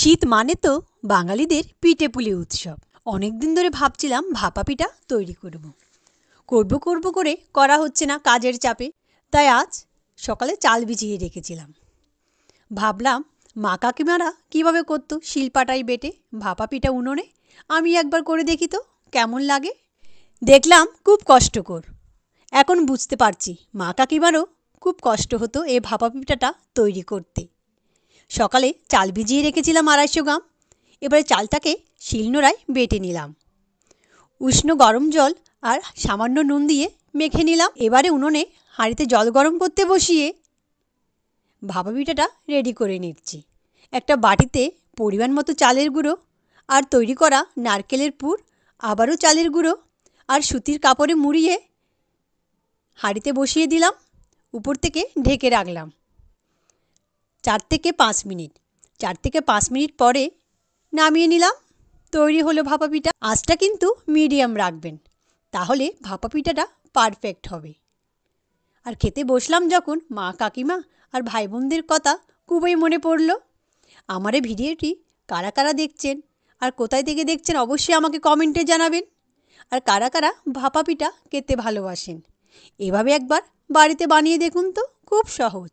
শীত মানে তো বাঙালিদের পিঠেপুলি উৎসব। অনেক দিন ধরে ভাবছিলাম ভাপা পিঠা তৈরি করব করে করা হচ্ছে না কাজের চাপে। তাই আজ সকালে চাল ভিজিয়ে রেখেছিলাম। ভাবলাম মা কাকিমারা কীভাবে করতো শিলপাটায় বেটে ভাপা পিঠা উনুনে, আমি একবার করে দেখি তো কেমন লাগে। দেখলাম খুব কষ্টকর। এখন বুঝতে পারছি মা কাকিমারও খুব কষ্ট হতো এই ভাপা পিঠাটা তৈরি করতে। সকালে চাল ভিজিয়ে রেখেছিলাম 250 গ্রাম। এবারে চালটাকে শিলনোড়ায় বেটে নিলাম। উষ্ণ গরম জল আর সামান্য নুন দিয়ে মেখে নিলাম। এবারে উনুনে হাঁড়িতে জল গরম করতে বসিয়ে ভাপা পিঠাটা রেডি করে নিচ্ছি। একটা বাটিতে পরিমাণ মতো চালের গুঁড়ো আর তৈরি করা নারকেলের পুর, আবারও চালের গুঁড়ো আর সুতির কাপড়ে মুড়িয়ে হাঁড়িতে বসিয়ে দিলাম। উপর থেকে ঢেকে রাখলাম 4 থেকে 5 মিনিট। 4 থেকে 5 মিনিট পরে নামিয়ে নিলাম। তৈরি হলো ভাপা পিঠা। আঁচটা কিন্তু মিডিয়াম রাখবেন, তাহলে ভাপা পিঠাটা পারফেক্ট হবে। আর খেতে বসলাম যখন মা কাকিমা আর ভাই বোনদের কথা খুবই মনে পড়ল। আমার এই ভিডিওটি কারা কারা দেখছেন আর কোথায় থেকে দেখছেন অবশ্যই আমাকে কমেন্টে জানাবেন। আর কারা কারা ভাপা পিঠা খেতে ভালোবাসেন, এভাবে একবার বাড়িতে বানিয়ে দেখুন তো, খুব সহজ।